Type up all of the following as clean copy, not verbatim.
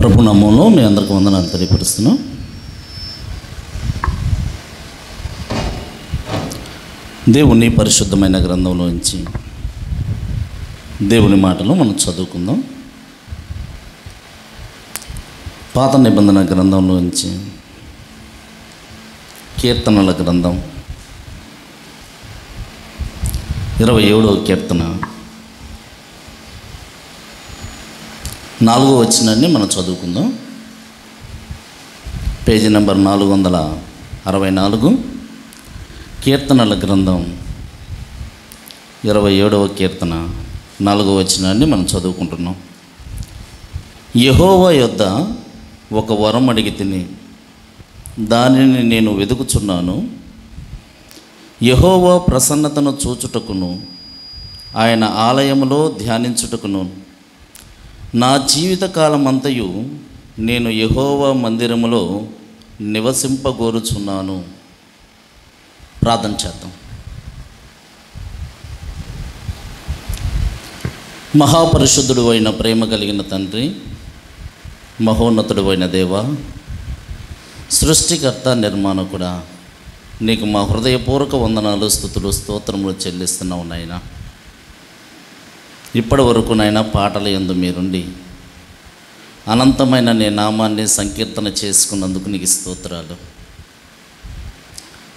ప్రభు నామములో మీ అందరికి వందనాలు తెలియపరుస్తున్నాం. దేవుని పరిశుద్ధమైన గ్రంథంలోంచి దేవుని మాటలు మనం చదువుకుందాం. పాత నిబంధన గ్రంథంలోంచి కీర్తనల గ్రంథం 27వ కీర్తన 4వ వచనాన్ని మనం చదువుకుందాం. పేజీ నెంబర్ 464, కీర్తనల గ్రంథం 27వ కీర్తన 4వ వచనాన్ని మనం చదువుకుంటున్నాం. యెహోవా యొద్ద ఒక వరం అడిగి తిని దానిని నేను వెతుకుచున్నాను. యెహోవా ప్రసన్నతను చూచుటకును ఆయన ఆలయములో ధ్యానించుటకును నా జీవితకాలమంతయు నేను యెహోవా మందిరములో నివసింపగోరుచున్నాను. ప్రార్థన చేద్దాం. మహాపరిశుద్ధుడు అయిన ప్రేమ కలిగిన తండ్రి, మహోన్నతుడు అయిన దేవ, సృష్టికర్త నిర్మాణకుడా, నీకు మా హృదయపూర్వక వందనాలు, స్తుతులు, స్తోత్రములు చెల్లిస్తున్నావు నాయనా. ఇప్పటి వరకు నాయన పాటల యందు మీరుండి అనంతమైన నీ నామాన్ని సంకీర్తన చేసుకున్నందుకు నీకు స్తోత్రాలు.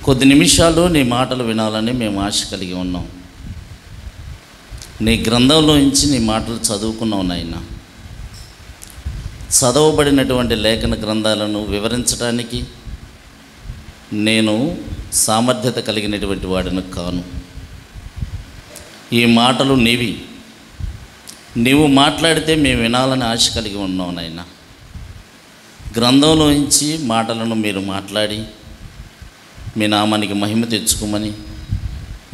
కొద్ది నిమిషాలు నీ మాటలు వినాలని మేము ఆశ కలిగి ఉన్నాం. నీ గ్రంథంలో నుంచి నీ మాటలు చదువుకున్నావు నాయన. చదవబడినటువంటి లేఖన గ్రంథాలను వివరించడానికి నేను సామర్థ్యత కలిగినటువంటి వాడిని కాను. ఈ మాటలు నీవు మాట్లాడితే మేము వినాలని ఆశ కలిగి ఉన్నావు నాయన. గ్రంథంలో నుంచి మాటలను మీరు మాట్లాడి మీ నామానికి మహిమ తెచ్చుకోమని,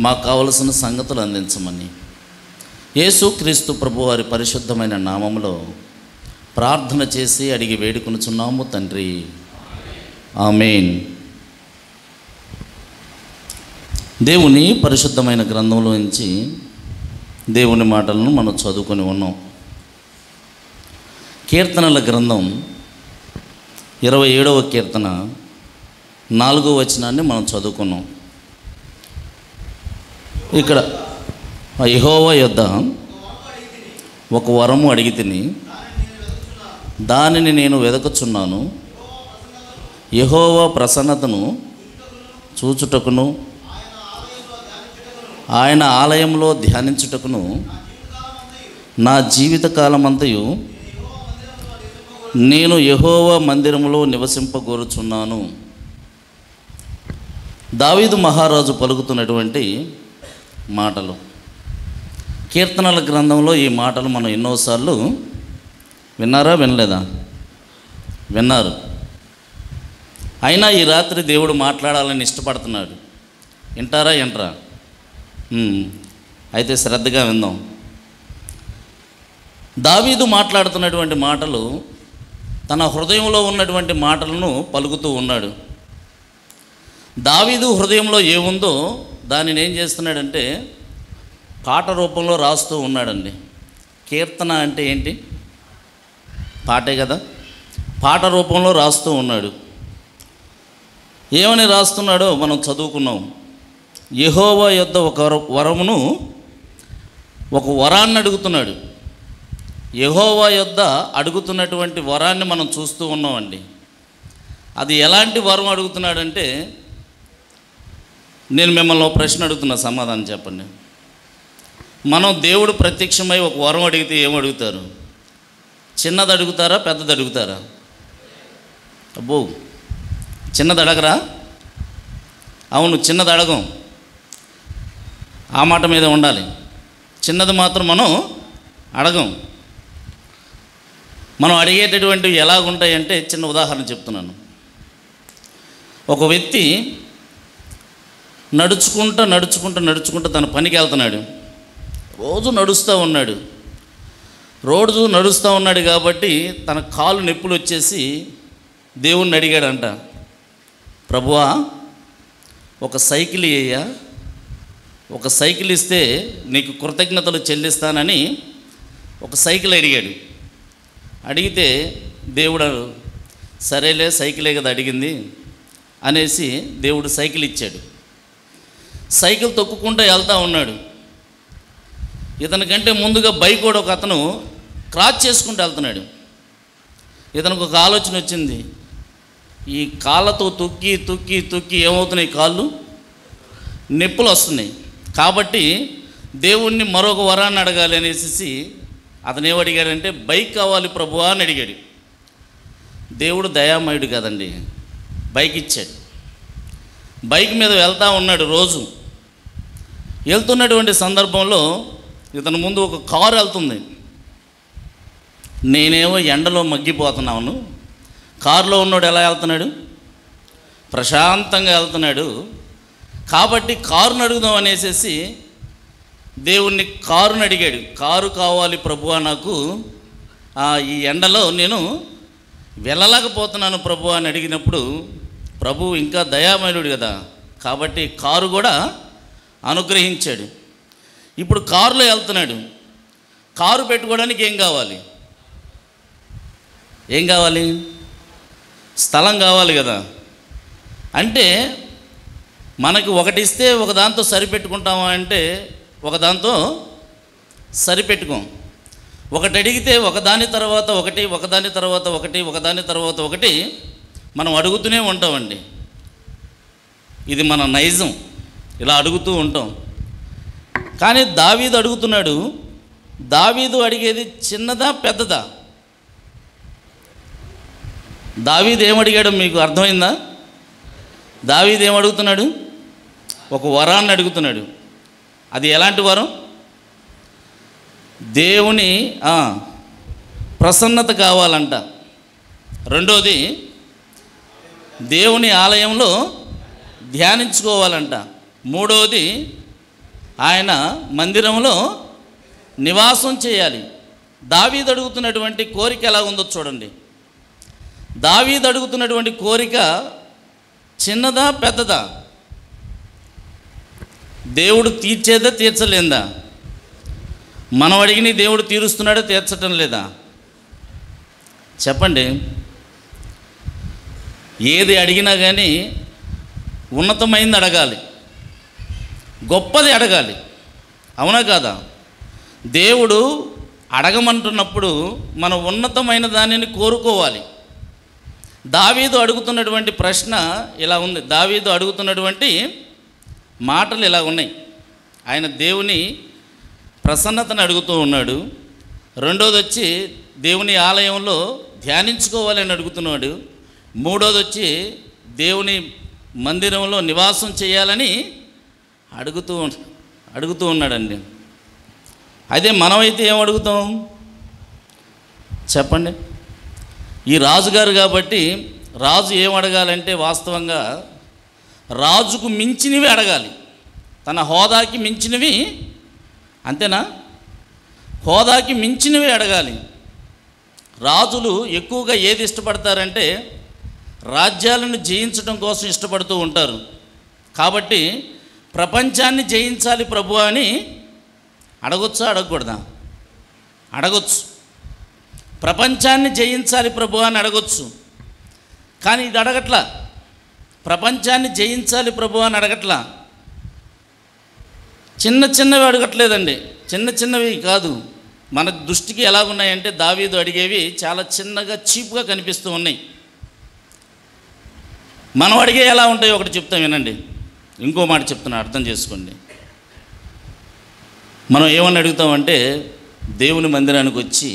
మాకు కావలసిన సంగతులు అందించమని యేసుక్రీస్తు ప్రభు వారి పరిశుద్ధమైన నామములో ప్రార్థన చేసి అడిగి వేడుకొనుచున్నాము తండ్రి, ఆమేన్. దేవుని పరిశుద్ధమైన గ్రంథంలో నుంచి దేవుని మాటలను మనం చదువుకొని ఉన్నాం. కీర్తనల గ్రంథం 27వ కీర్తన 4వ వచనాన్ని మనం చదువుకున్నాం. ఇక్కడ యెహోవా యొద్ద ఒక వరము అడిగి తిని దానిని నేను వెదకుచున్నాను. యెహోవా ప్రసన్నతను చూచుటకును ఆయన ఆలయంలో ధ్యానించుటకును నా జీవితకాలమంతయు నేను యెహోవా మందిరములో నివసింపగోరుచున్నాను. దావీదు మహారాజు పలుకుతున్నటువంటి మాటలు. కీర్తనల గ్రంథంలో ఈ మాటలు మనం ఎన్నోసార్లు విన్నారా, వినలేదా? విన్నారు. అయినా ఈ రాత్రి దేవుడు మాట్లాడాలని ఇష్టపడుతున్నాడు. వింటారా, వినరా? అయితే శ్రద్ధగా విందాం. దావీదు మాట్లాడుతున్నటువంటి మాటలు తన హృదయంలో ఉన్నటువంటి మాటలను పలుకుతూ ఉన్నాడు. దావీదు హృదయంలో ఏముందో దానిని ఏం చేస్తున్నాడంటే పాట రూపంలో రాస్తూ ఉన్నాడండి. కీర్తన అంటే ఏంటి? పాటే కదా. పాట రూపంలో రాస్తూ ఉన్నాడు. ఏమని రాస్తున్నాడో మనం చదువుకున్నాం. యెహోవా యొద్ద ఒక వరమును, ఒక వరాన్ని అడుగుతున్నాడు. యెహోవా యొద్ద అడుగుతున్నటువంటి వరాన్ని మనం చూస్తూ ఉన్నామండి. అది ఎలాంటి వరం అడుగుతున్నాడంటే, నేను మిమ్మల్ని ఒక ప్రశ్న అడుగుతున్నా, సమాధానం చెప్పండి. మనం దేవుడు ప్రత్యక్షమై ఒక వరం అడిగితే ఏం అడుగుతారు? చిన్నది అడుగుతారా, పెద్దది అడుగుతారా? అబ్బో, చిన్నది అడగరా? అవును, చిన్నది అడగం. ఆ మాట మీద ఉండాలి. చిన్నది మాత్రం మనం అడగం. మనం అడిగేటటువంటివి ఎలాగుంటాయంటే, చిన్న ఉదాహరణ చెప్తున్నాను. ఒక వ్యక్తి నడుచుకుంటూ తన పనికి వెళ్తున్నాడు. రోజు నడుస్తూ ఉన్నాడు కాబట్టి తన కాలు నొప్పులు వచ్చేసి దేవుణ్ణి అడిగాడంట, ప్రభువా ఒక సైకిల్ ఇయ్యా, ఒక సైకిల్ ఇస్తే నీకు కృతజ్ఞతలు చెల్లిస్తానని ఒక సైకిల్ అడిగాడు. అడిగితే దేవుడు సరేలే సైకిలే కదా అడిగింది అనేసి దేవుడు సైకిల్ ఇచ్చాడు. సైకిల్ తొక్కుకుంటూ వెళ్తూ ఉన్నాడు. ఇతనికంటే ముందుగా బైక్ కూడా ఒక అతను క్రాస్ చేసుకుంటూ వెళ్తున్నాడు. ఇతనికి ఒక ఆలోచన వచ్చింది, ఈ కాళ్ళతో తొక్కి తొక్కి తొక్కి ఏమవుతున్నాయి, కాళ్ళు నొప్పులు వస్తున్నాయి. కాబట్టి దేవుణ్ణి మరొక వరాన్ని అడగాలి అనేసి అతను ఏమడిగాడంటే బైక్ కావాలి ప్రభువా అని అడిగాడు. దేవుడు దయామయుడు కదండి, బైక్ ఇచ్చాడు. బైక్ మీద వెళ్తూ ఉన్నాడు. రోజు వెళ్తున్నటువంటి సందర్భంలో ఇతని ముందు ఒక కారు వెళ్తుంది. నేనేమో ఎండలో మగ్గిపోతున్నాను, కారులో ఉన్నాడు ఎలా వెళ్తున్నాడు, ప్రశాంతంగా వెళ్తున్నాడు. కాబట్టి కారును అడుగుదాం అనేసి దేవుణ్ణి కారుని అడిగాడు. కారు కావాలి ప్రభువా, నాకు ఈ ఎండలో నేను వెళ్ళలేకపోతున్నాను ప్రభువా అని అడిగినప్పుడు ప్రభు ఇంకా దయామయుడు కదా, కాబట్టి కారు కూడా అనుగ్రహించాడు. ఇప్పుడు కారులో వెళ్తున్నాడు. కారు పెట్టుకోవడానికి ఏం కావాలి, ఏం కావాలి, స్థలం కావాలి కదా. అంటే మనకి ఒకటి ఇస్తే ఒకదాంతో సరిపెట్టుకుంటామా అంటే ఒకదాంతో సరిపెట్టుకోం. ఒకటి అడిగితే ఒకదాని తర్వాత ఒకటి, ఒకదాని తర్వాత ఒకటి, ఒకదాని తర్వాత ఒకటి మనం అడుగుతూనే ఉంటామండి. ఇది మన నైజం, ఇలా అడుగుతూ ఉంటాం. కానీ దావీదు అడుగుతున్నాడు. దావీదు అడిగేది చిన్నదా పెద్దదా? దావీదు ఏమడిగాడో మీకు అర్థమైందా? దావీదు ఏమడుగుతున్నాడు? ఒక వరాన్ని అడుగుతున్నాడు. అది ఎలాంటి వరం? దేవుని ప్రసన్నత కావాలంట. రెండోది దేవుని ఆలయంలో ధ్యానించుకోవాలంట. మూడవది ఆయన మందిరంలో నివాసం చేయాలి. దావీదు అడుగుతున్నటువంటి కోరిక ఎలా ఉందో చూడండి. దావీదు అడుగుతున్నటువంటి కోరిక చిన్నదా పెద్దదా? దేవుడు తీర్చేదా తీర్చలేదా? మనం అడిగిన దేవుడు తీరుస్తున్నాడా తీర్చటం లేదా? చెప్పండి. ఏది అడిగినా కానీ ఉన్నతమైంది అడగాలి, గొప్పది అడగాలి, అవునా కాదా? దేవుడు అడగమంటున్నప్పుడు మనం ఉన్నతమైన దానిని కోరుకోవాలి. దావీదు అడుగుతున్నటువంటి ప్రశ్న ఇలా ఉంది, దావీదు అడుగుతున్నటువంటి మాటలు ఇలా ఉన్నాయి. ఆయన దేవుని ప్రసన్నతను అడుగుతూ ఉన్నాడు. రెండోది వచ్చి దేవుని ఆలయంలో ధ్యానించుకోవాలని అడుగుతున్నాడు. మూడోది వచ్చి దేవుని మందిరంలో నివాసం చేయాలని అడుగుతూ ఉన్నాడండి. అదే మనమైతే ఏం అడుగుతాం చెప్పండి? ఈ రాజుగారు కాబట్టి రాజు ఏం అడగాలంటే వాస్తవంగా రాజుకు మించినవి అడగాలి, తన హోదాకి మించినవి. అంతేనా? హోదాకి మించినవి అడగాలి. రాజులు ఎక్కువగా ఏది ఇష్టపడతారంటే రాజ్యాలను జయించడం కోసం ఇష్టపడుతూ ఉంటారు. కాబట్టి ప్రపంచాన్ని జయించాలి ప్రభు అని అడగొచ్చా అడగకూడదా? అడగొచ్చు. ప్రపంచాన్ని జయించాలి ప్రభు అని అడగొచ్చు. కానీ ఇది అడగట్లా. ప్రపంచాన్ని జయించాలి ప్రభు అని అడగట్లా. చిన్న చిన్నవి అడగట్లేదండి, చిన్న చిన్నవి కాదు. మన దృష్టికి ఎలా ఉన్నాయంటే దావీదు అడిగేవి చాలా చిన్నగా చీప్గా కనిపిస్తూ ఉన్నాయి. మనం అడిగే ఎలా ఉంటాయో ఒకటి చెప్తాం వినండి. ఇంకో మాట చెప్తున్నా, అర్థం చేసుకోండి. మనం ఏమని అడుగుతామంటే దేవుని మందిరానికి వచ్చి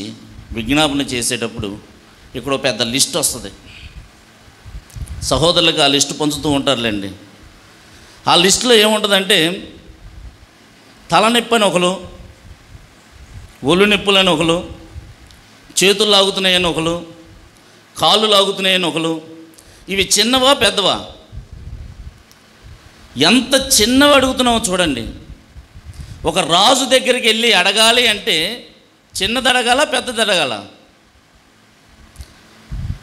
విజ్ఞాపన చేసేటప్పుడు ఇక్కడ పెద్ద లిస్ట్ వస్తుంది. సహోదరులకు ఆ లిస్టు పంచుతూ ఉంటారులేండి. ఆ లిస్టులో ఏముంటుందంటే తలనొప్పి అని ఒకరు, ఒళ్ళు నొప్పులని ఒకరు, చేతులు లాగుతున్నాయని ఒకరు, కాళ్ళు లాగుతున్నాయని ఒకరు. ఇవి చిన్నవా పెద్దవా? ఎంత చిన్నవి అడుగుతున్నామో చూడండి. ఒక రాజు దగ్గరికి వెళ్ళి అడగాలి అంటే చిన్నది అడగాల పెద్దది అడగాల?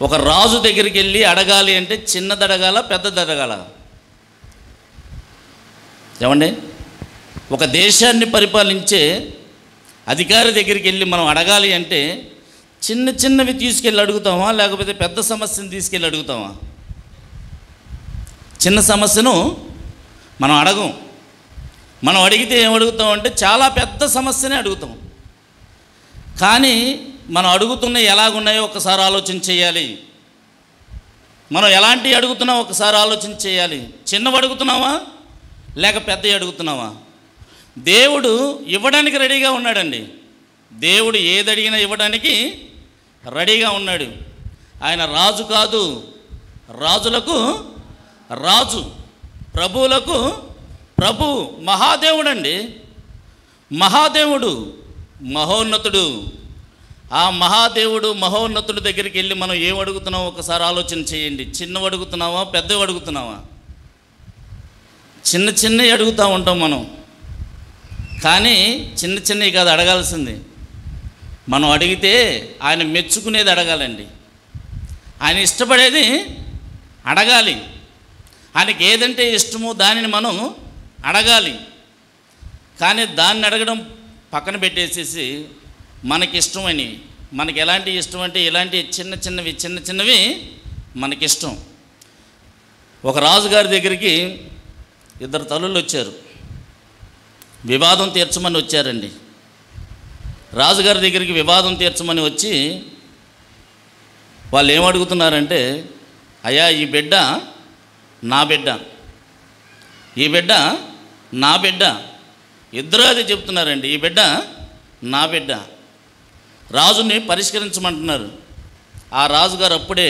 ఒక రాజు దగ్గరికి వెళ్ళి అడగాలి అంటే చిన్నది అడగాల పెద్దది అడగాల? ఏమండి? ఒక దేశాన్ని పరిపాలించే అధికారి దగ్గరికి వెళ్ళి మనం అడగాలి అంటే చిన్న చిన్నవి తీసుకెళ్ళి అడుగుతామా, లేకపోతే పెద్ద సమస్యను తీసుకెళ్ళి అడుగుతామా? చిన్న సమస్యను మనం అడగం. మనం అడిగితే ఏం అడుగుతామంటే చాలా పెద్ద సమస్యనే అడుగుతాం. కానీ మనం అడుగుతున్నవి ఎలాగున్నాయో ఒకసారి ఆలోచన చేయాలి. మనం ఎలాంటివి అడుగుతున్నామో ఒకసారి ఆలోచన చేయాలి. చిన్నవి అడుగుతున్నావా లేక పెద్దవి అడుగుతున్నావా? దేవుడు ఇవ్వడానికి రెడీగా ఉన్నాడండి. దేవుడు ఏది అడిగినా ఇవ్వడానికి రెడీగా ఉన్నాడు. ఆయన రాజు కాదు, రాజులకు రాజు, ప్రభువులకు ప్రభు, మహాదేవుడు అండి. మహాదేవుడు, మహోన్నతుడు. ఆ మహాదేవుడు, మహోన్నతుడి దగ్గరికి వెళ్ళి మనం ఏం అడుగుతున్నామో ఒకసారి ఆలోచన చేయండి. చిన్నవి అడుగుతున్నావా, పెద్దవి అడుగుతున్నావా? చిన్న చిన్నవి అడుగుతూ ఉంటాం మనం. కానీ చిన్న చిన్నవి కాదు అడగాల్సింది. మనం అడిగితే ఆయన మెచ్చుకునేది అడగాలండి. ఆయన ఇష్టపడేది అడగాలి. ఆయనకి ఏదంటే ఇష్టమో దానిని మనం అడగాలి. కానీ దాన్ని అడగడం పక్కన పెట్టేసేసి మనకిష్టమని, మనకి ఎలాంటి ఇష్టం అంటే ఇలాంటి చిన్న చిన్నవి మనకిష్టం. ఒక రాజుగారి దగ్గరికి 2 తల్లులు వచ్చారు. వివాదం తీర్చమని వచ్చారండి. రాజుగారి దగ్గరికి వివాదం తీర్చమని వచ్చి వాళ్ళు ఏమడుగుతున్నారంటే, అయ్యా ఈ బిడ్డ నా బిడ్డ, ఈ బిడ్డ నా బిడ్డ. ఇద్దరు అది చెప్తున్నారండి, ఈ బిడ్డ నా బిడ్డ. రాజుని పరిష్కరించమంటున్నారు. ఆ రాజుగారు అప్పుడే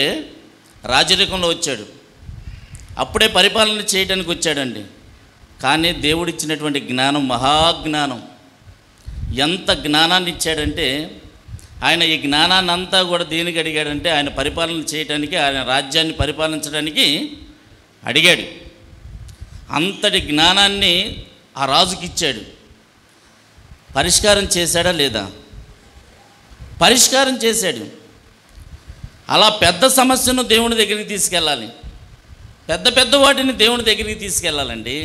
రాజరికంలో వచ్చాడు, అప్పుడే పరిపాలన చేయడానికి వచ్చాడండి. కానీ దేవుడిచ్చినటువంటి జ్ఞానం మహాజ్ఞానం. ఎంత జ్ఞానాన్ని ఇచ్చాడంటే, ఆయన ఈ జ్ఞానాన్ని అంతా కూడా దేనికి అడిగాడంటే ఆయన పరిపాలన చేయడానికి, ఆయన రాజ్యాన్ని పరిపాలించడానికి అడిగాడు. అంతటి జ్ఞానాన్ని ఆ రాజుకి ఇచ్చాడు. పరిష్కారం చేశాడా లేదా? పరిష్కారం చేశాడు. అలా పెద్ద సమస్యను దేవుని దగ్గరికి తీసుకెళ్ళాలి. పెద్ద వాటిని దేవుని దగ్గరికి తీసుకెళ్ళాలండి.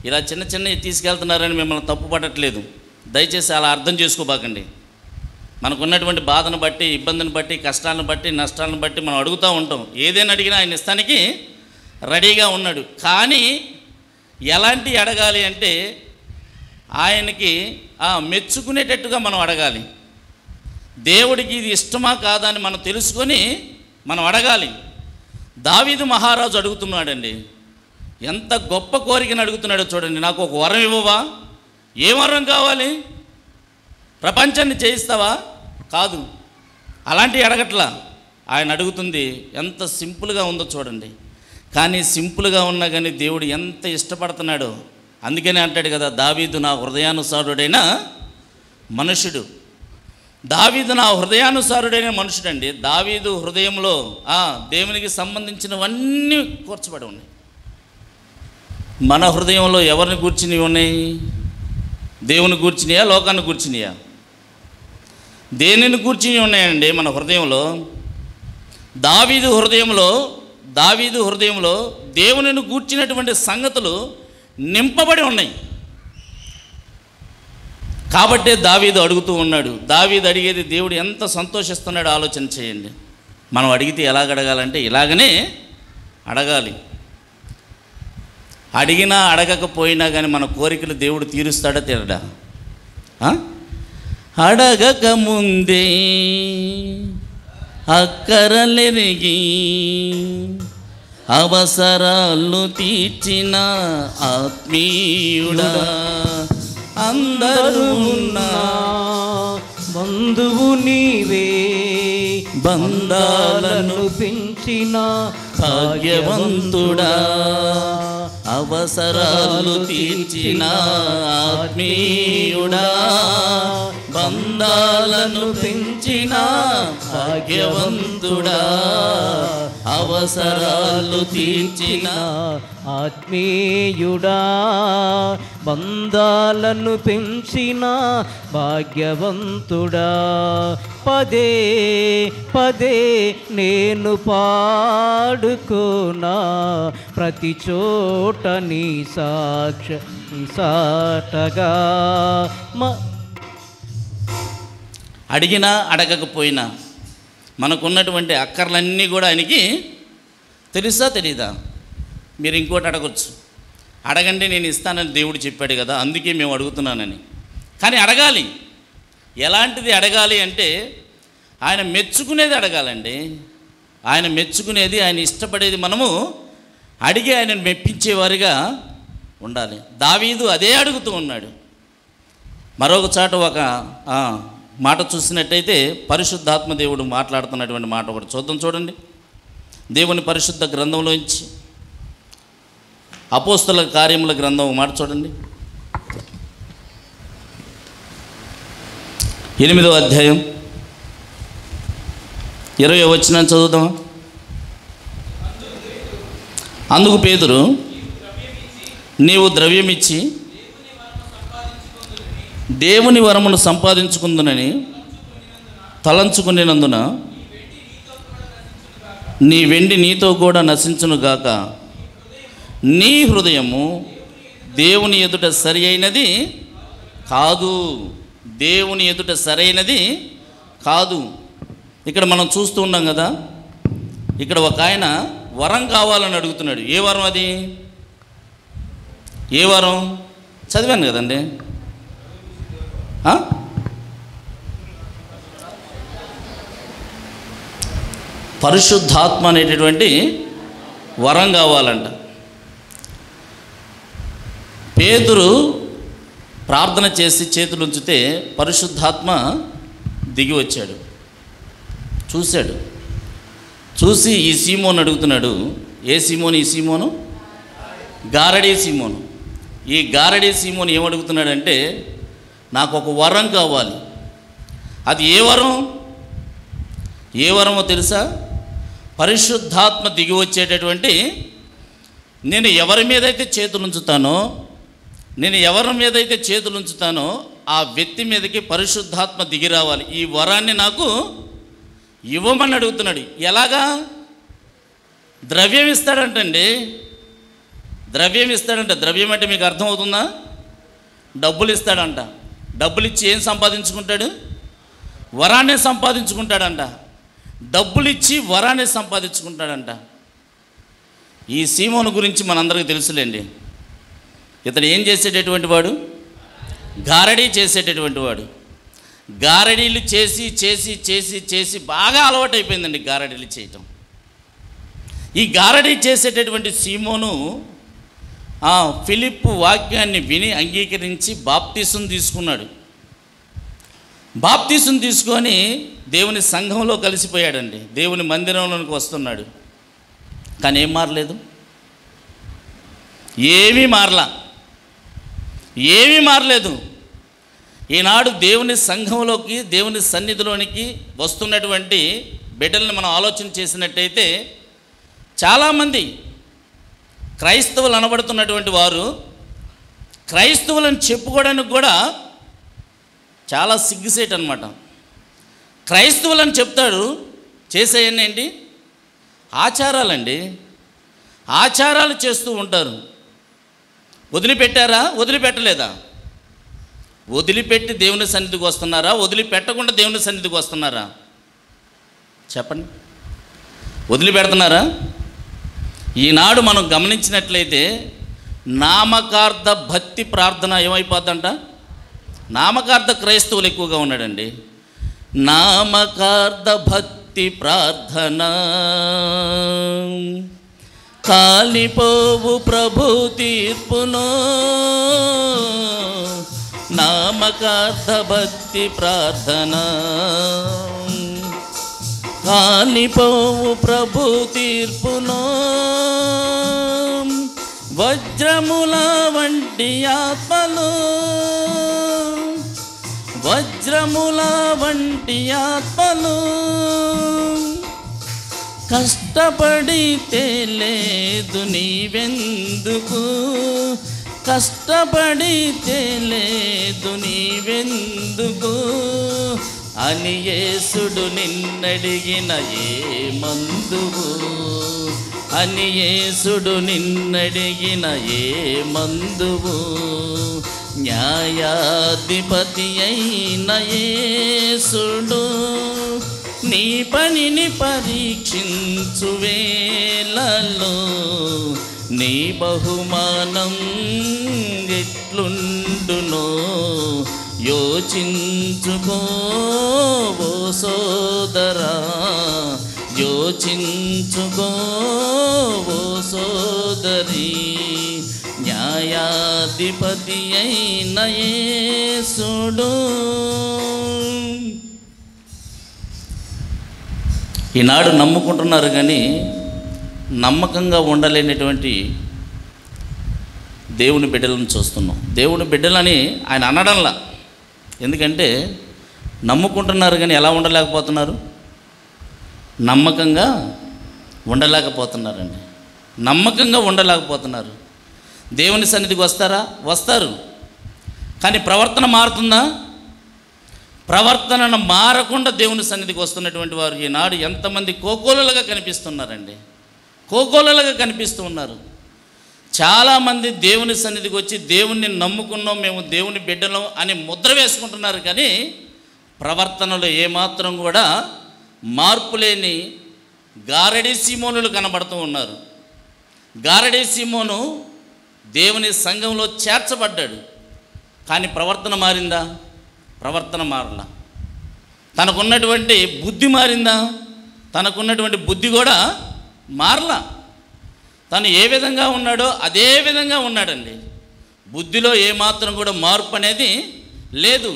ఇలా చిన్నవి తీసుకెళ్తున్నారని మిమ్మల్ని తప్పు పడట్లేదు. దయచేసి అలా అర్థం చేసుకోబాకండి. మనకున్నటువంటి బాధను బట్టి, ఇబ్బందిని బట్టి, కష్టాలను బట్టి, నష్టాలను బట్టి మనం అడుగుతూ ఉంటాం. ఏదైనా అడిగినా ఆయన ఇస్తానికి రెడీగా ఉన్నాడు. కానీ ఎలాంటి అడగాలి అంటే ఆయనకి మెచ్చుకునేటట్టుగా మనం అడగాలి. దేవుడికి ఇది ఇష్టమా కాదా అని మనం తెలుసుకొని మనం అడగాలి. దావీదు మహారాజు అడుగుతున్నాడండి. ఎంత గొప్ప కోరికను అడుగుతున్నాడో చూడండి. నాకు ఒక వరం ఇవ్వవా? ఏ వరం కావాలి? ప్రపంచాన్ని జయిస్తావా? కాదు, అలాంటివి అడగట్లా. ఆయన అడుగుతుంది ఎంత సింపుల్గా ఉందో చూడండి. కానీ సింపుల్గా ఉన్నా కానీ దేవుడు ఎంత ఇష్టపడుతున్నాడో. అందుకనే అంటాడు కదా, దావీదు నా హృదయానుసారుడైన మనుషుడు. దావీదు నా హృదయానుసారుడైన మనుషుడండి. దావీదు హృదయంలో దేవునికి సంబంధించినవన్నీ కూర్చబడి ఉన్నాయి. మన హృదయంలో ఎవరిని కూర్చుని ఉన్నాయి? దేవుని కూర్చునియా, లోకాన్ని కూర్చునియా? దేనిని కూర్చుని ఉన్నాయండి మన హృదయంలో? దావీదు హృదయంలో దేవునిని కూర్చున్నటువంటి సంగతులు నింపబడి ఉన్నాయి. కాబట్టే దావీదు అడుగుతూ ఉన్నాడు. దావీదు అడిగేది దేవుడు ఎంత సంతోషిస్తున్నాడో ఆలోచన చేయండి. మనం అడిగితే ఎలాగ అడగాలంటే ఇలాగనే అడగాలి. అడిగినా అడగకపోయినా కానీ మన కోరికలు దేవుడు తీరుస్తాడా తీరడా? అడగక ముందే అక్కరలెరిగి అవసరాలు తీర్చిన ఆత్మీయుడా, అందరూ ఉన్నా బంధువు నీవే, బంధాలను పెంచిన భాగ్యవంతుడా, అవసరాలు తీర్చిన ఆత్మీయుడా, బంధాలను పెంచిన భాగ్యవంతుడా, అవసరాలు తీర్చిన ఆత్మీయుడా, బంధాలను పెంచిన భాగ్యవంతుడా. పదే పదే నేను పాడుకోనా ప్రతి చోట నీ సాటగా. అడిగినా అడగకపోయినా మనకున్నటువంటి అక్కర్లన్నీ కూడా ఆయనకి తెలుసా తెలీదా? మీరు ఇంకోటి అడగచ్చు, అడగండి నేను ఇస్తానని దేవుడు చెప్పాడు కదా, అందుకే మేము అడుగుతున్నానని. కానీ అడగాలి. ఎలాంటిది అడగాలి అంటే ఆయన మెచ్చుకునేది అడగాలండి. ఆయన మెచ్చుకునేది, ఆయన ఇష్టపడేది మనము అడిగి ఆయనను మెప్పించేవారిగా ఉండాలి. దావీదు అదే అడుగుతూ ఉన్నాడు. మరొక చాట ఒక మాట చూసినట్టయితే పరిశుద్ధాత్మ దేవుడు మాట్లాడుతున్నటువంటి మాట ఒకటి చూడండి. దేవుని పరిశుద్ధ గ్రంథంలోంచి అపోస్తల కార్యముల గ్రంథం మాట చూడండి, 8వ అధ్యాయం 20వ వచనం చదువుదామా? అందుకు పేతురు, నీవు ద్రవ్యమిచ్చి దేవుని వరమును సంపాదించుకుందునని తలంచుకునేనందున నీ వెండి నీతో కూడా నశించునుగాక. నీ హృదయము దేవుని ఎదుట సరి అయినది కాదు. దేవుని ఎదుట సరైనది కాదు. ఇక్కడ మనం చూస్తూ ఉన్నాం కదా, ఇక్కడ ఒక ఆయన వరం కావాలని అడుగుతున్నాడు. ఏ వరం అది? ఏ వరం? చదివాను కదండి. పరిశుద్ధాత్మ అనేటటువంటి వరం కావాలంట. పేతురు ప్రార్థన చేసి చేతులు ఉంచితే పరిశుద్ధాత్మ దిగి వచ్చాడు. చూశాడు. చూసి ఈ సీమోను అడుగుతున్నాడు. ఏ సీమోను? ఈ సీమోను గారడీ సీమోను. ఈ గారడీ సీమోను ఏమడుగుతున్నాడంటే, నాకు ఒక వరం కావాలి. అది ఏ వరం? ఏ వరమో తెలుసా? పరిశుద్ధాత్మ దిగి వచ్చేటటువంటి, నేను ఎవరి మీదైతే చేతులుంచుతానో ఆ వ్యక్తి మీదకి పరిశుద్ధాత్మ దిగి రావాలి. ఈ వరాన్ని నాకు ఇవ్వమని అడుగుతున్నాడు. ఎలాగా? ద్రవ్యం ఇస్తాడంటండి. ద్రవ్యం ఇస్తాడంట. ద్రవ్యం అంటే మీకు అర్థమవుతుందా? డబ్బులు ఇస్తాడంట. డబ్బులు ఇచ్చి ఏం సంపాదించుకుంటాడు? వరాన్ని సంపాదించుకుంటాడంట. డబ్బులు ఇచ్చి వరాన్ని సంపాదించుకుంటాడంట. ఈ సీమోను గురించి మనందరికీ తెలుసులేండి. ఇతడు ఏం చేసేటటువంటి వాడు? గారడీ చేసేటటువంటి వాడు. గారడీలు చేసి చేసి చేసి చేసి బాగా అలవాటైపోయిందండి గారడీలు చేయటం. ఈ గారడీ చేసేటటువంటి సీమోను ఫిలిప్పు వాక్యాన్ని విని అంగీకరించి బాప్తీసం తీసుకున్నాడు. బాప్తీసం తీసుకొని దేవుని సంఘంలో కలిసిపోయాడండి. దేవుని మందిరంలోనికి వస్తున్నాడు. కానీ ఏం మారలేదు. ఏమీ మారలేదు. ఈనాడు దేవుని సంఘంలోకి, దేవుని సన్నిధిలోనికి వస్తున్నటువంటి బిడ్డలను మనం ఆలోచన చేసినట్టయితే చాలామంది క్రైస్తవులు అనబడుతున్నటువంటి వారు క్రైస్తవులను చెప్పుకోవడానికి కూడా చాలా సిగ్గుసేట్ అనమాట. క్రైస్తవులని చెప్తాడు, చేసేయన్నీ ఏంటి? ఆచారాలండి. ఆచారాలు చేస్తూ ఉంటారు. వదిలిపెట్టారా? వదిలిపెట్టలేదా? వదిలిపెట్టి దేవుని సన్నిధికి వస్తున్నారా? వదిలిపెట్టకుండా దేవుని సన్నిధికి వస్తున్నారా? చెప్పండి. వదిలిపెడుతున్నారా? ఈనాడు మనం గమనించినట్లయితే నామకార్థ భక్తి ప్రార్థన ఏమైపోద్దంట? నామకార్థ క్రైస్తవులు ఎక్కువగా ఉన్నాడండి. నామకార్థ భక్తి ప్రార్థన కాలిపోవు ప్రభు తీర్పును. నామకార్థ భక్తి ప్రార్థన కాలిపోవు ప్రభు తీర్పును. వజ్రముల వంటి ఆత్మలు, వజ్రముల వంటి ఆత్మలు కష్టపడితే లేదు నీవెందుకు, కష్టపడితే లేదు నీవెందుకు అని యేసుడు నిన్నడిగిన ఏ మందువు, అని యేసుడు నిన్నడిగిన ఏ మందువు. న్యాయాధిపతి అయిన యేసుడు నీ పనిని పరీక్షించు వేళలో నీ బహుమానం ఎట్లుండునో యోచించుకో ఓ సోదరా, యోచించుకో ఓ సోదరి. న్యాయాధిపతి అయిన యేసుడు. ఈనాడు నమ్ముకుంటున్నారు కానీ నమ్మకంగా ఉండలేనటువంటి దేవుని బిడ్డలను చూస్తున్నాం. దేవుని బిడ్డలని ఆయన అనడంలా. ఎందుకంటే నమ్ముకుంటున్నారు కానీ ఎలా ఉండలేకపోతున్నారు? నమ్మకంగా ఉండలేకపోతున్నారండి. నమ్మకంగా ఉండలేకపోతున్నారు. దేవుని సన్నిధికి వస్తారా? వస్తారు. కానీ ప్రవర్తన మారుతుందా? ప్రవర్తనను మారకుండా దేవుని సన్నిధికి వస్తున్నటువంటి వారు ఈనాడు ఎంతమంది కోకోలలుగా కనిపిస్తున్నారండి. కోకోలలుగా కనిపిస్తూ ఉన్నారు. చాలామంది దేవుని సన్నిధికి వచ్చి దేవుణ్ణి నమ్ముకున్నాం, మేము దేవుని బిడ్డలం అని ముద్ర వేసుకుంటున్నారు. కానీ ప్రవర్తనలో ఏమాత్రం కూడా మార్పు లేని గారడీ సీమోనులు కనబడుతూ ఉన్నారు. గారడీ సీమోను దేవుని సంఘంలో చేర్చబడ్డాడు. కానీ ప్రవర్తన మారిందా? ప్రవర్తన మారలా. తనకున్నటువంటి బుద్ధి మారిందా? తనకున్నటువంటి బుద్ధి కూడా మారలా. తను ఏ విధంగా ఉన్నాడో అదే విధంగా ఉన్నాడండి. బుద్ధిలో ఏమాత్రం కూడా మార్పు అనేది లేదు.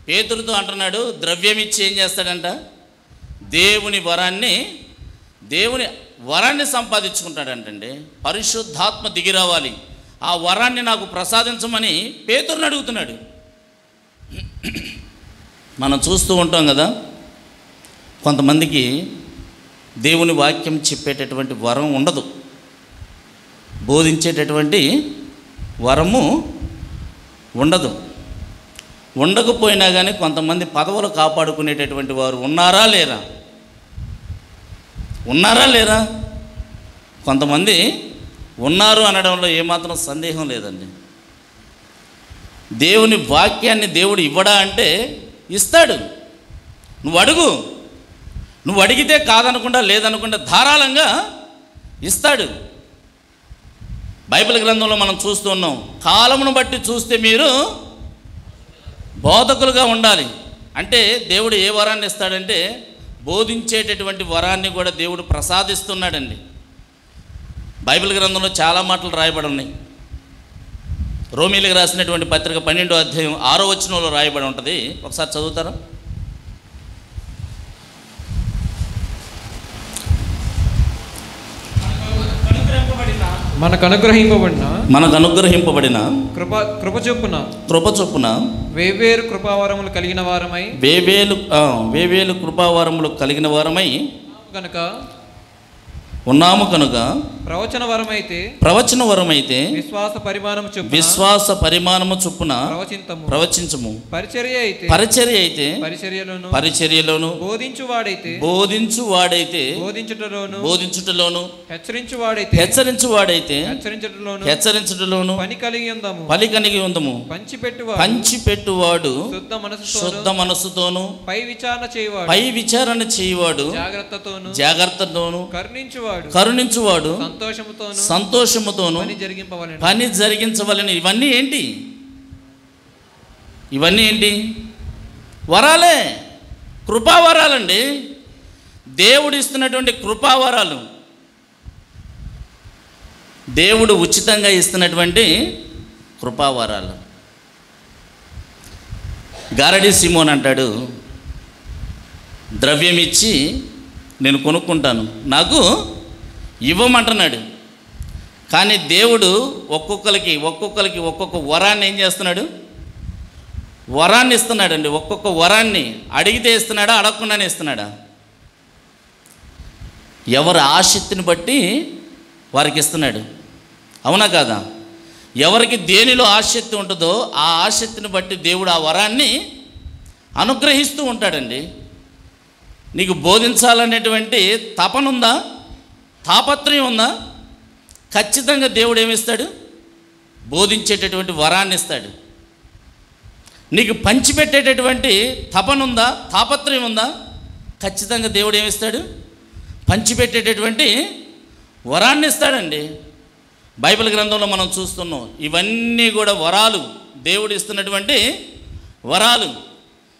పేతురుతో అంటున్నాడు, ద్రవ్యం ఇచ్చి ఏం చేస్తాడంట? దేవుని వరాన్ని సంపాదించుకుంటాడంటండి. పరిశుద్ధాత్మ దిగి రావాలి, ఆ వరాన్ని నాకు ప్రసాదించమని పేతురుని అడుగుతున్నాడు. మనం చూస్తూ ఉంటాం కదా, కొంతమందికి దేవుని వాక్యం చెప్పేటటువంటి వరం ఉండదు, బోధించేటటువంటి వరము ఉండదు. ఉండకపోయినా కానీ కొంతమంది పదవులు కాపాడుకునేటటువంటి వారు ఉన్నారా లేరా? ఉన్నారా లేరా? కొంతమంది ఉన్నారు అనడంలో ఏమాత్రం సందేహం లేదండి. దేవుని వాక్యాన్ని దేవుడు ఇవ్వడా అంటే ఇస్తాడు. నువ్వు అడుగు, నువ్వు అడిగితే కాదనకుండా లేదనకుండా ధారాళంగా ఇస్తాడు. బైబిల్ గ్రంథంలో మనం చూస్తూ ఉన్నాం, కాలమును బట్టి చూస్తే మీరు బోధకులుగా ఉండాలి అంటే దేవుడు ఏ వరాన్ని ఇస్తాడంటే బోధించేటటువంటి వరాన్ని కూడా దేవుడు ప్రసాదిస్తున్నాడండి. బైబిల్ గ్రంథంలో చాలా మాటలు రాయబడి ఉన్నాయి. రోమీలకు రాసినటువంటి పత్రిక 12వ అధ్యాయం 6వ వచనంలో రాయబడి ఉంటుంది. ఒకసారి చదువుతారా? మనకు అనుగ్రహింపబడిన కృప చొప్పున వేవేలు కృపావరములు కలిగిన వారమై ఉన్నాము కనుక ప్రవచన వరమైతే విశ్వాస పరిమాణము చొప్పున ప్రవచించము. పరిచర్య అయితే పరిచర్యలోను, బోధించువాడైతే బోధించుటలోను, హెచ్చరించువాడైతే హెచ్చరించుటలోను పని కలిగి ఉందము. పంచిపెట్టువాడు శుద్ధ మనస్సుతోను, పై విచారణ చేయువాడు జాగ్రత్తతోను, కరుణించువాడు సంతోషముతోను పని జరిగించవలని. ఇవన్నీ ఏంటి? వరాలే, కృపావరాలండి. దేవుడు ఇస్తున్నటువంటి కృపావరాలు, దేవుడు ఉచితంగా ఇస్తున్నటువంటి కృపావరాలు. గారడీ సీమోన్ అంటాడు, ద్రవ్యం ఇచ్చి నేను కొనుక్కుంటాను, నాకు ఇవ్వమంటున్నాడు. కానీ దేవుడు ఒక్కొక్కరికి ఒక్కొక్క వరాన్ని ఏం చేస్తున్నాడు? వరాన్ని ఇస్తున్నాడండి. ఒక్కొక్క వరాన్ని అడిగితే ఇస్తున్నాడా, అడగకుండానే ఇస్తున్నాడా? ఎవరి ఆసక్తిని బట్టి వారికి ఇస్తున్నాడు. అవునా కాదా? ఎవరికి దేనిలో ఆసక్తి ఉంటుందో ఆ ఆసక్తిని బట్టి దేవుడు ఆ వరాన్ని అనుగ్రహిస్తూ ఉంటాడండి. నీకు బోధించాలనేటువంటి తపన ఉందా, తాపత్రయం ఉందా? ఖచ్చితంగా దేవుడు ఏమిస్తాడు? బోధించేటటువంటి వరాన్ని ఇస్తాడు. నీకు పంచిపెట్టేటటువంటి తపన ఉందా, తాపత్రయం ఉందా, ఖచ్చితంగా దేవుడు ఏమిస్తాడు? పంచిపెట్టేటటువంటి వరాన్ని ఇస్తాడండి. బైబిల్ గ్రంథంలో మనం చూస్తున్నాం, ఇవన్నీ కూడా వరాలు, దేవుడు ఇస్తున్నటువంటి వరాలు,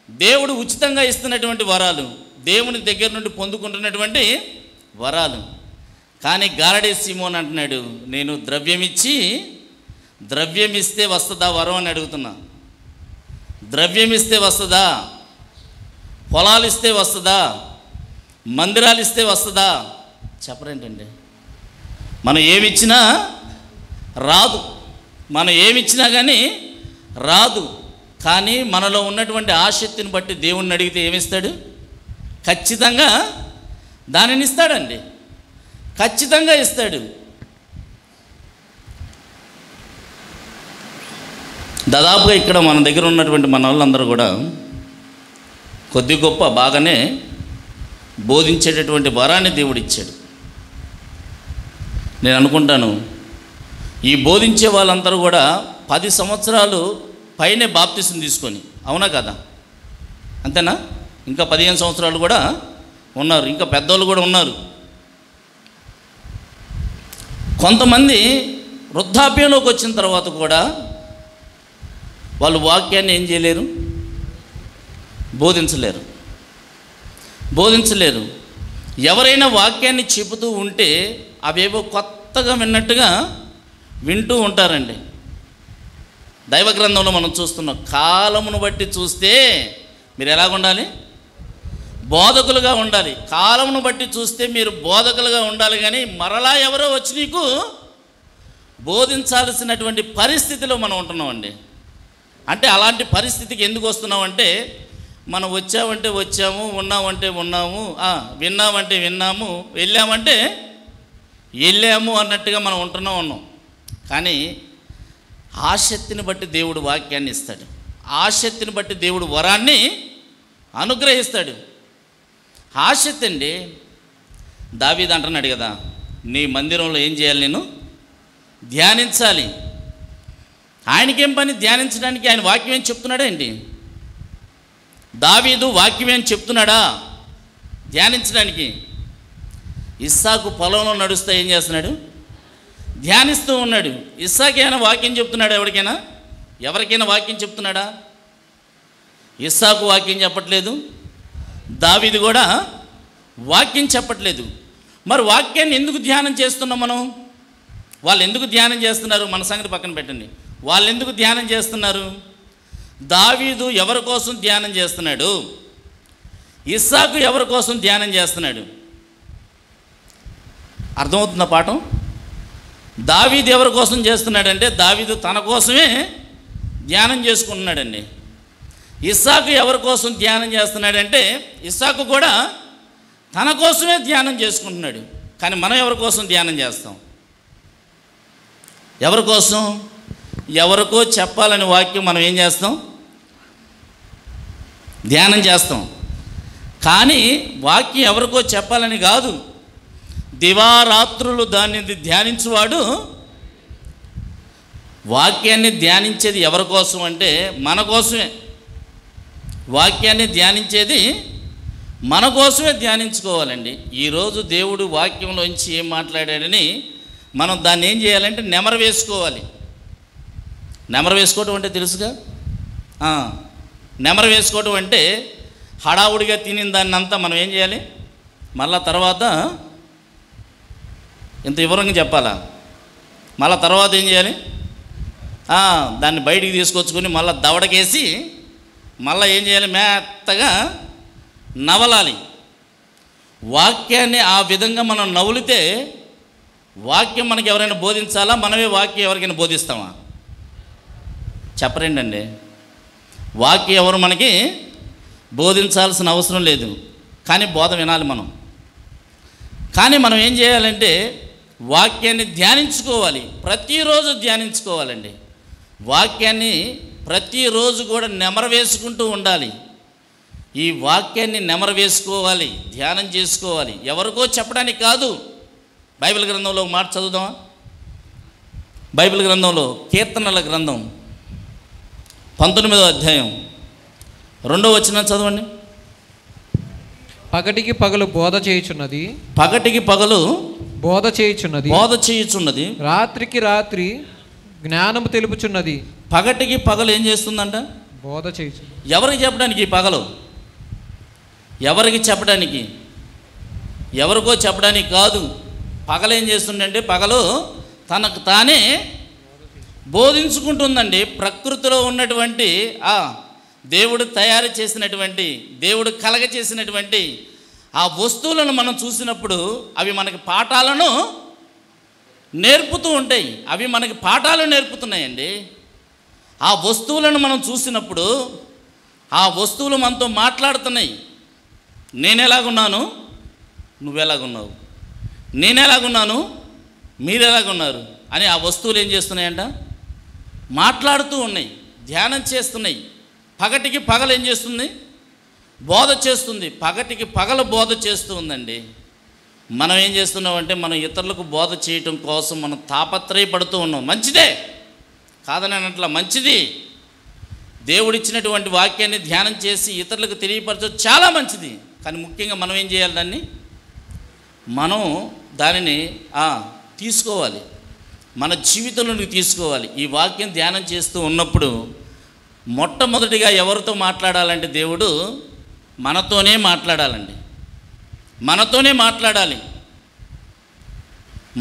దేవుడు ఉచితంగా ఇస్తున్నటువంటి వరాలు, దేవుని దగ్గర నుండి పొందుకుంటున్నటువంటి వరాలు. కానీ గారడీ సీమోన్ అంటున్నాడు, నేను ద్రవ్యమిస్తే వస్తుందా వరం అని అడుగుతున్నా. ద్రవ్యమిస్తే వస్తుందా? పొలాలు ఇస్తే వస్తుందా? మందిరాలు ఇస్తే వస్తుందా? చెప్పరేంటండి? మనం ఏమిచ్చినా రాదు, మనం ఏమిచ్చినా కానీ రాదు. కానీ మనలో ఉన్నటువంటి ఆసక్తిని బట్టి దేవుణ్ణి అడిగితే ఏమిస్తాడు? ఖచ్చితంగా దానిని ఇస్తాడండి, ఖచ్చితంగా ఇస్తాడు. దాదాపుగా ఇక్కడ మన దగ్గర ఉన్నటువంటి మన వాళ్ళందరూ కూడా కొద్ది గొప్ప బాగానే బోధించేటటువంటి వరాన్ని దేవుడు ఇచ్చాడు. నేను అనుకుంటాను, ఈ బోధించే వాళ్ళందరూ కూడా 10 సంవత్సరాలు పైనే బాప్తిసం తీసుకొని, అవునా కదా? అంతేనా? ఇంకా 15 సంవత్సరాలు కూడా ఉన్నారు, ఇంకా పెద్దోళ్ళు కూడా ఉన్నారు. కొంతమంది వృద్ధాప్యంలోకి వచ్చిన తర్వాత కూడా వాళ్ళు వాక్యాన్ని ఏం చేయలేరు? బోధించలేరు. ఎవరైనా వాక్యాన్ని చెబుతూ ఉంటే అవేవో కొత్తగా విన్నట్టుగా వింటూ ఉంటారండి. దైవ గ్రంథంలో మనం చూస్తున్నాం, కాలమును బట్టి చూస్తే మీరు ఎలాగ ఉండాలి? బోధకులుగా ఉండాలి. కాలమును బట్టి చూస్తే మీరు బోధకులుగా ఉండాలి. కానీ మరలా ఎవరో వచ్చి నీకు బోధించాల్సినటువంటి పరిస్థితిలో మనం ఉంటున్నామండి. అంటే అలాంటి పరిస్థితికి ఎందుకు వస్తున్నామంటే, మనం వచ్చామంటే వచ్చాము, ఉన్నామంటే ఉన్నాము, విన్నామంటే విన్నాము, వెళ్ళామంటే వెళ్ళాము అన్నట్టుగా మనం ఉన్నాం. కానీ ఆసక్తిని బట్టి దేవుడు వాక్యాన్ని ఇస్తాడు, ఆసక్తిని బట్టి దేవుడు వరాన్ని అనుగ్రహిస్తాడు. ఆసక్తి అండి. దావీదు అంటున్నాడు కదా, నీ మందిరంలో ఏం చేయాలి? నేను ధ్యానించాలి. ఆయనకేం పని ధ్యానించడానికి? ఆయన వాక్యం ఏం చెప్తున్నాడా అండి? దావీదు వాక్యం ఏం చెప్తున్నాడా ధ్యానించడానికి? ఇస్సాకు పొలంలో నడుస్తూ ఏం చేస్తున్నాడు? ధ్యానిస్తూ ఉన్నాడు. ఇస్సాకేమైనా వాక్యం చెప్తున్నాడా? ఎవరికైనా వాక్యం చెప్తున్నాడా? ఇస్సాకు వాక్యం చెప్పట్లేదు, దావీదు కూడా వాక్యం చెప్పట్లేదు. మరి వాక్యాన్ని ఎందుకు ధ్యానం చేస్తున్నాం మనం? వాళ్ళు ఎందుకు ధ్యానం చేస్తున్నారు? మన సంగతి పక్కన పెట్టండి. వాళ్ళు ఎందుకు ధ్యానం చేస్తున్నారు? దావీదు ఎవరి కోసం ధ్యానం చేస్తున్నాడు? ఇస్సాకు ఎవరి కోసం ధ్యానం చేస్తున్నాడు? అర్థమవుతున్న పాఠం? దావీదు ఎవరి కోసం చేస్తున్నాడంటే, దావీదు తన కోసమే ధ్యానం చేసుకుంటున్నాడండి. ఇస్సాకు ఎవరి కోసం ధ్యానం చేస్తున్నాడంటే, ఇస్సాకు కూడా తన కోసమే ధ్యానం చేసుకుంటున్నాడు. కానీ మనం ఎవరి కోసం ధ్యానం చేస్తాం? ఎవరి కోసం? ఎవరికో చెప్పాలని వాక్యం మనం ఏం చేస్తాం? ధ్యానం చేస్తాం. కానీ వాక్యం ఎవరికో చెప్పాలని కాదు, దివారాత్రులు దాన్ని ధ్యానించువాడు. వాక్యాన్ని ధ్యానించేది ఎవరి కోసం అంటే మన కోసమే. వాక్యాన్ని ధ్యానించేది మన కోసమే ధ్యానించుకోవాలండి. ఈరోజు దేవుడు వాక్యంలోంచి ఏం మాట్లాడాడని మనం దాన్ని ఏం చేయాలంటే నెమరు వేసుకోవాలి. నెమరు వేసుకోవటం అంటే తెలుసుగా, నెమరు వేసుకోవటం అంటే హడావుడిగా తినిన దాన్ని అంతా మనం ఏం చేయాలి? మళ్ళా తర్వాత ఇంత వివరంగా చెప్పాలా? మళ్ళీ తర్వాత ఏం చేయాలి? దాన్ని బయటికి తీసుకొచ్చుకొని మళ్ళీ దవడకేసి మళ్ళీ ఏం చేయాలి? మెత్తగా నవలాలి. వాక్యాన్ని ఆ విధంగా మనం నవ్వులితే వాక్యం మనకి ఎవరైనా బోధించాలా? మనమే వాక్యం ఎవరికైనా బోధిస్తామా? చెప్పరేంటండి. వాక్యం ఎవరు మనకి బోధించాల్సిన అవసరం లేదు, కానీ బోధ వినాలి మనం. కానీ మనం ఏం చేయాలంటే వాక్యాన్ని ధ్యానించుకోవాలి, ప్రతిరోజు ధ్యానించుకోవాలండి. వాక్యాన్ని ప్రతిరోజు కూడా నెమరు వేసుకుంటూ ఉండాలి. ఈ వాక్యాన్ని నెమరు వేసుకోవాలి, ధ్యానం చేసుకోవాలి. ఎవరికో చెప్పడానికి కాదు. బైబిల్ గ్రంథంలో మాట చదువుదామా? బైబిల్ గ్రంథంలో కీర్తనల గ్రంథం 19వ అధ్యాయం 2వ వచనం చదవండి. పగటికి పగలు బోధ చేయుచున్నది, పగటికి పగలు బోధ చేయుచున్నది, బోధ చేయుచున్నది, రాత్రికి రాత్రి జ్ఞానము తెలుపుచున్నది. పగటికి పగలు ఏం చేస్తుందంట? బోధ చేయుచున్నది. ఎవరికి చెప్పడానికి ఈ పగలు? ఎవరికి చెప్పడానికి? ఎవరికో చెప్పడానికి కాదు. పగలు ఏం చేస్తుందంటే పగలు తనకు తానే బోధించుకుంటుందండి. ప్రకృతిలో ఉన్నటువంటి దేవుడు తయారు చేసినటువంటి, దేవుడు కలగ చేసినటువంటి ఆ వస్తువులను మనం చూసినప్పుడు అవి మనకి పాఠాలను నేర్పుతూ ఉంటాయి. అవి మనకి పాఠాలు నేర్పుతున్నాయండి. ఆ వస్తువులను మనం చూసినప్పుడు ఆ వస్తువులు మనతో మాట్లాడుతున్నాయి. నేను ఎలాగున్నాను, నువ్వెలాగున్నావు, నేను ఎలాగున్నాను, మీరు ఎలాగున్నారు అని ఆ వస్తువులు ఏం చేస్తున్నాయంట? మాట్లాడుతూ ఉన్నాయి, ధ్యానం చేస్తున్నాయి. పగటికి పగలు ఏం చేస్తుంది? బోధ చేస్తుంది. పగటికి పగలు బోధ చేస్తూ ఉందండి. మనం ఏం చేస్తున్నామంటే మనం ఇతరులకు బోధ చేయటం కోసం మనం తాపత్రయపడుతూ ఉన్నాం. మంచిదే, కాదని అన్నట్ల మంచిది. దేవుడిచ్చినటువంటి వాక్యాన్ని ధ్యానం చేసి ఇతరులకు తెలియపరచడం చాలా మంచిది. కానీ ముఖ్యంగా మనం ఏం చేయాలి? మనం దానిని తీసుకోవాలి, మన జీవితంలోకి తీసుకోవాలి. ఈ వాక్యం ధ్యానం చేస్తూ ఉన్నప్పుడు మొట్టమొదటిగా ఎవరితో మాట్లాడాలంటే దేవుడు మనతోనే మాట్లాడాలండి. మనతోనే మాట్లాడాలి.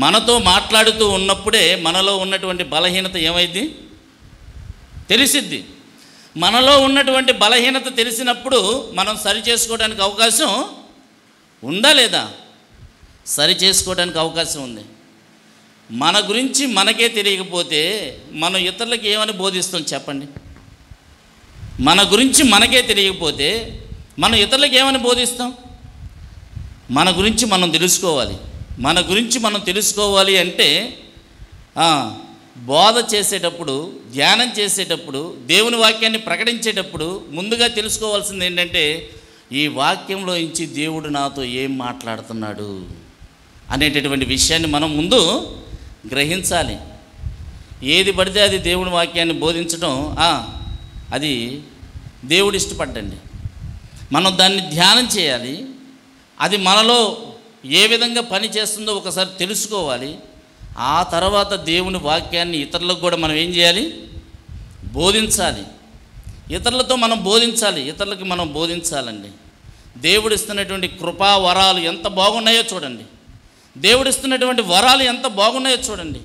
మనతో మాట్లాడుతూ ఉన్నప్పుడే మనలో ఉన్నటువంటి బలహీనత ఏమైంది తెలిసిద్ది. మనలో ఉన్నటువంటి బలహీనత తెలిసినప్పుడు మనం సరి చేసుకోవడానికి అవకాశం ఉందా లేదా? సరి చేసుకోవడానికి అవకాశం ఉంది. మన గురించి మనకే తెలియకపోతే మనం ఇతరులకు ఏమని బోధిస్తాం చెప్పండి? మన గురించి మనకే తెలియకపోతే మనం ఇతరులకు ఏమని బోధిస్తాం? మన గురించి మనం తెలుసుకోవాలి. మన గురించి మనం తెలుసుకోవాలి అంటే బోధ చేసేటప్పుడు, ధ్యానం చేసేటప్పుడు, దేవుని వాక్యాన్ని ప్రకటించేటప్పుడు ముందుగా తెలుసుకోవాల్సింది ఏంటంటే ఈ వాక్యంలో నుంచి దేవుడు నాతో ఏం మాట్లాడుతున్నాడు అనేటటువంటి విషయాన్ని మనం ముందు గ్రహించాలి. ఏది పడితే అది దేవుని వాక్యాన్ని బోధించడం అది దేవుడు ఇష్టపడ్డండి. మనం దాన్ని ధ్యానం చేయాలి. అది మనలో ఏ విధంగా పని చేస్తుందో ఒకసారి తెలుసుకోవాలి. ఆ తర్వాత దేవుని వాక్యాన్ని ఇతరులకు కూడా మనం ఏం చేయాలి? బోధించాలి. ఇతరులతో మనం బోధించాలి, ఇతరులకు మనం బోధించాలండి. దేవుడు ఇస్తున్నటువంటి కృపా వరాలు ఎంత బాగున్నాయో చూడండి. దేవుడు ఇస్తున్నటువంటి వరాలు ఎంత బాగున్నాయో చూడండి.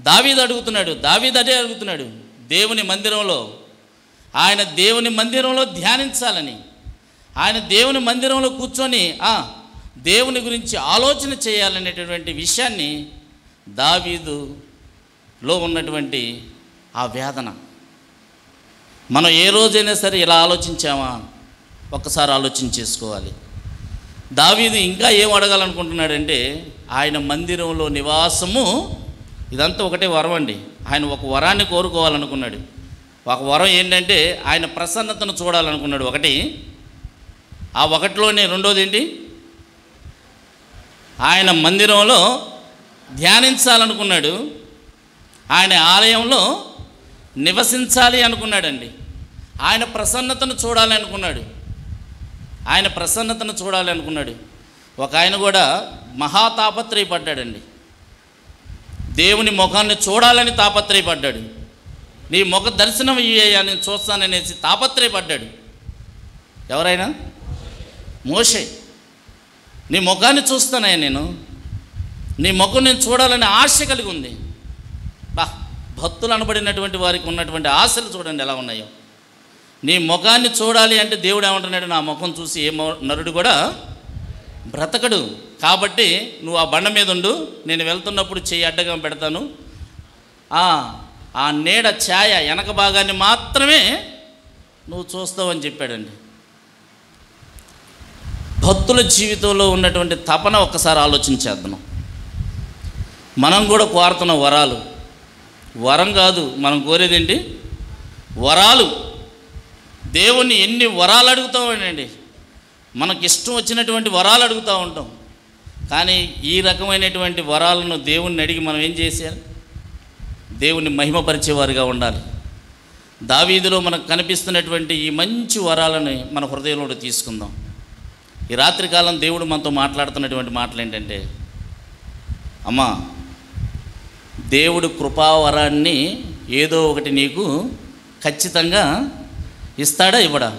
దావీదు అదే అడుగుతున్నాడు. దేవుని మందిరంలో, ఆయన దేవుని మందిరంలో ధ్యానించాలని, ఆయన దేవుని మందిరంలో కూర్చొని దేవుని గురించి ఆలోచన చేయాలనేటటువంటి విషయాన్ని దావీదులో ఉన్నటువంటి ఆ వేదన మనం ఏ రోజైనా సరే ఇలా ఆలోచించామా? ఒక్కసారి ఆలోచన చేసుకోవాలి. దావీదు ఇంకా ఏం అడగాలనుకుంటున్నాడంటే ఆయన మందిరంలో నివాసము, ఇదంతా ఒకటే వరం అండి. ఆయన ఒక వరాన్ని కోరుకోవాలనుకున్నాడు. ఒక వరం ఏంటంటే ఆయన ప్రసన్నతను చూడాలనుకున్నాడు. ఒకటి, ఆ ఒకటిలోనే రెండోది ఏంటి? ఆయన మందిరంలో ధ్యానించాలనుకున్నాడు, ఆయన ఆలయంలో నివసించాలి అనుకున్నాడండి. ఆయన ప్రసన్నతను చూడాలి అనుకున్నాడు. ఆయన ప్రసన్నతను చూడాలి అనుకున్నాడు. ఒక ఆయన కూడా మహాతాపత్రయపడ్డాడండి. దేవుని ముఖాన్ని చూడాలని తాపత్రయపడ్డాడు. నీ ముఖ దర్శనం ఇయ్యా, నేను చూస్తాననేసి తాపత్రయపడ్డాడు. ఎవరైనా? మోషే. నీ ముఖాన్ని చూస్తానయ్యా, నేను నీ ముఖం నేను చూడాలని ఆశ కలిగి ఉంది. భక్తులు అనబడినటువంటి వారికి ఉన్నటువంటి ఆశలు చూడండి ఎలా ఉన్నాయో. నీ ముఖాన్ని చూడాలి అంటే దేవుడు ఏమంటున్నాడు? నా ముఖం చూసి ఏ నరుడు కూడా బ్రతకడు. కాబట్టి నువ్వు ఆ బండ మీద ఉండు, నేను వెళ్తున్నప్పుడు చెయ్యి అడ్డగా పెడతాను, ఆ నీడ ఛాయ వెనక భాగాన్ని మాత్రమే నువ్వు చూస్తావని చెప్పాడండి. భక్తుల జీవితంలో ఉన్నటువంటి తపన ఒక్కసారి ఆలోచించేద్దాం. మనం కూడా కోరుతున్న వరాలు, వరం కాదు మనం కోరేది ఏంటి? వరాలు. దేవుణ్ణి ఎన్ని వరాలు అడుగుతామేనండి, మనకి ఇష్టం వచ్చినటువంటి వరాలు అడుగుతూ ఉంటాం. కానీ ఈ రకమైనటువంటి వరాలను దేవుణ్ణి అడిగి మనం ఏం చేసేయాలి? దేవుణ్ణి మహిమపరిచేవారుగా ఉండాలి. దావీదులో మనకు కనిపిస్తున్నటువంటి ఈ మంచి వరాలని మన హృదయంలో తీసుకుందాం. ఈ రాత్రికాలం దేవుడు మనతో మాట్లాడుతున్నటువంటి మాటలు ఏంటంటే, అమ్మా, దేవుడు కృపావరాన్ని ఏదో ఒకటి నీకు ఖచ్చితంగా ఇస్తాడా ఇవ్వడా?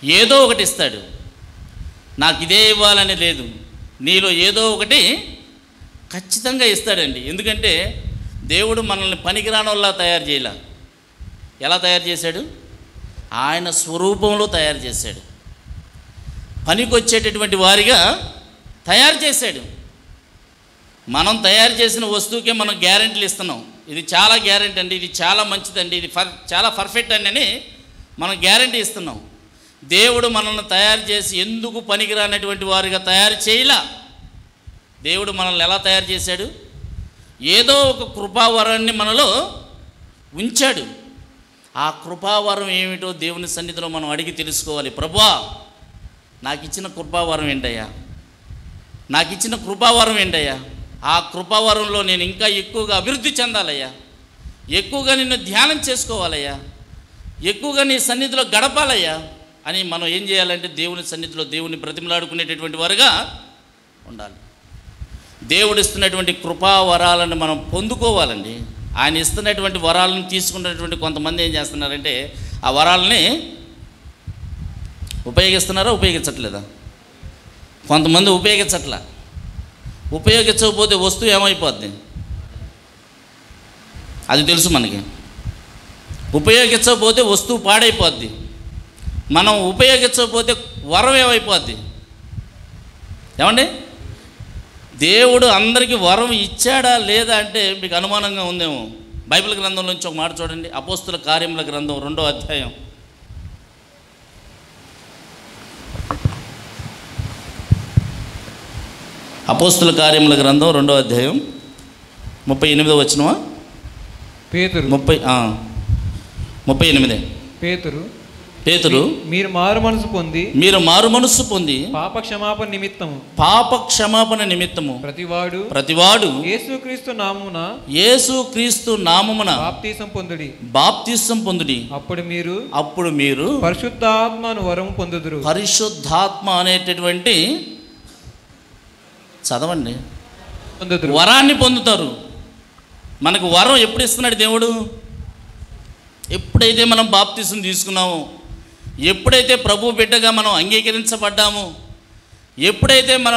ఏదో ఒకటి ఇస్తాడు. నాకు ఇదే ఇవ్వాలని లేదు, నీలో ఏదో ఒకటి ఖచ్చితంగా ఇస్తాడండి. ఎందుకంటే దేవుడు మనల్ని పనికిరానోళ్ళ తయారు చేయలే. ఎలా తయారు చేశాడు? ఆయన స్వరూపంలో తయారు చేశాడు. పనికొచ్చేటటువంటి వారిగా తయారు చేశాడు. మనం తయారు చేసిన వస్తువుకే మనం గ్యారెంటీలు ఇస్తున్నాం. ఇది చాలా గ్యారెంటీ అండి, ఇది చాలా మంచిదండి, ఇది చాలా పర్ఫెక్ట్ అండి అని మనం గ్యారెంటీ ఇస్తున్నాం. దేవుడు మనల్ని తయారు చేసి ఎందుకు పనికిరానటువంటి వారిగా తయారు చేయలా. దేవుడు మనల్ని ఎలా తయారు చేశాడు? ఏదో ఒక కృపావరాన్ని మనలో ఉంచాడు. ఆ కృపావరం ఏమిటో దేవుని సన్నిధిలో మనం అడిగి తెలుసుకోవాలి. ప్రభువా, నాకు ఇచ్చిన కృపావరం ఏంటయ్యా? నాకు ఇచ్చిన కృపావరం ఏంటయ్యా? ఆ కృపావరంలో నేను ఇంకా ఎక్కువగా అభివృద్ధి చెందాలయ్యా, ఎక్కువగా నిన్ను ధ్యానం చేసుకోవాలయ్యా, ఎక్కువగా నీ సన్నిధిలో గడపాలయ్యా అని మనం ఏం చేయాలంటే దేవుని సన్నిధిలో దేవుని బ్రతిమలాడుకునేటటువంటి వారుగా ఉండాలి. దేవుడు ఇస్తున్నటువంటి కృపావరాలను మనం పొందుకోవాలండి. ఆయన ఇస్తున్నటువంటి వరాలను తీసుకున్నటువంటి కొంతమంది ఏం చేస్తున్నారంటే ఆ వరాలని ఉపయోగిస్తున్నారా, ఉపయోగించట్లేదా? కొంతమంది ఉపయోగించట్లా. ఉపయోగించకపోతే వస్తువు ఏమైపోద్ది అది తెలుసు మనకి. ఉపయోగించకపోతే వస్తువు పాడైపోద్ది. మనం ఉపయోగించకపోతే వరం ఏమైపోద్ది? ఏమండి, దేవుడు అందరికీ వరం ఇచ్చాడా లేదా అంటే మీకు అనుమానంగా ఉందేమో. బైబిల్ గ్రంథం నుంచి ఒక మాట చూడండి. అపోస్తుల కార్యముల గ్రంథం 2వ అధ్యాయం. అపోస్తుల కార్యముల గ్రంథం 2వ అధ్యాయం 38వ వచనమా? పేతురు 38. పేతురు మీరు మారు మనసు పొంది పాప క్షమాపణ నిమిత్తము ప్రతివాడు యేసుక్రీస్తు నామమున బాప్తిసం పొందుడి. అప్పుడు మీరు పరిశుద్ధాత్మను వరము పొందుదురు. పరిశుద్ధాత్మ అనేటటువంటి చదవండి, వరాన్ని పొందుతారు. మనకు వరం ఎప్పుడు ఇస్తున్నాడు దేవుడు? ఎప్పుడైతే మనం బాప్తిసం తీసుకున్నామో, ఎప్పుడైతే ప్రభు బిడ్డగా మనం అంగీకరించబడ్డామో, ఎప్పుడైతే మన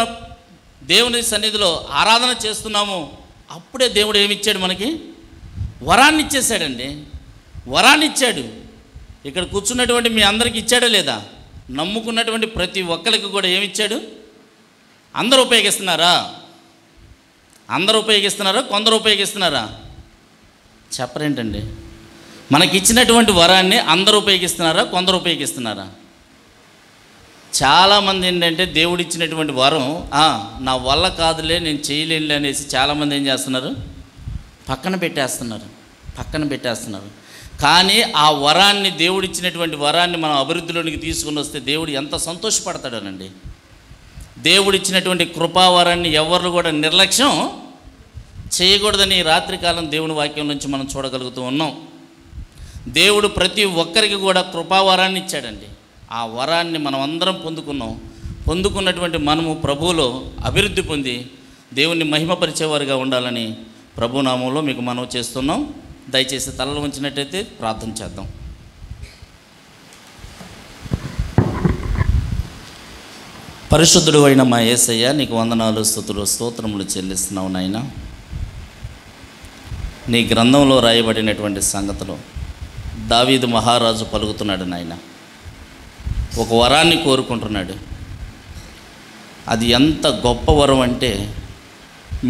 దేవుని సన్నిధిలో ఆరాధన చేస్తున్నామో, అప్పుడే దేవుడు ఏమిచ్చాడు? మనకి వరాన్ని ఇచ్చేసాడండి. వరాన్ని ఇచ్చాడు. ఇక్కడ కూర్చున్నటువంటి మీ అందరికీ ఇచ్చాడా లేదా? నమ్ముకున్నటువంటి ప్రతి ఒక్కరికి కూడా ఏమిచ్చాడు? అందరూ ఉపయోగిస్తున్నారా? అందరూ ఉపయోగిస్తున్నారా? కొందరు ఉపయోగిస్తున్నారా? చెప్పరేంటండి? మనకిచ్చినటువంటి వరాన్ని అందరూ ఉపయోగిస్తున్నారా? కొందరు ఉపయోగిస్తున్నారా? చాలామంది ఏంటంటే దేవుడు ఇచ్చినటువంటి వరం నా వల్ల కాదులే, నేను చేయలేనులే అనేసి చాలామంది ఏం చేస్తున్నారు? పక్కన పెట్టేస్తున్నారు. కానీ ఆ వరాన్ని, దేవుడు ఇచ్చినటువంటి వరాన్ని మనం అభివృద్ధిలోనికి తీసుకుని వస్తే దేవుడు ఎంత సంతోషపడతాడోనండి. దేవుడు ఇచ్చినటువంటి కృపావరాన్ని ఎవరు కూడా నిర్లక్ష్యం చేయకూడదని రాత్రికాలం దేవుని వాక్యం నుంచి మనం చూడగలుగుతూ ఉన్నాం. దేవుడు ప్రతి ఒక్కరికి కూడా కృపావరాన్ని ఇచ్చాడండి. ఆ వరాన్ని మనం అందరం పొందుకున్నటువంటి మనము ప్రభువులో అభివృద్ధి పొంది దేవుణ్ణి మహిమపరిచేవారుగా ఉండాలని ప్రభునామంలో మీకు మనవి చేస్తున్నాం. దయచేసి తలలు ఉంచినట్టయితే ప్రార్థన చేద్దాం. పరిశుద్ధుడు అయిన మా యేసయ్య, నీకు వందనాలు, స్తుతులు, స్తోత్రములు చెల్లిస్తున్నావు నాయన. నీ గ్రంథంలో రాయబడినటువంటి సంగతులు దావీదు మహారాజు పలుకుతున్నాడు నాయన. ఒక వరాన్ని కోరుకుంటున్నాడు. అది ఎంత గొప్ప వరం అంటే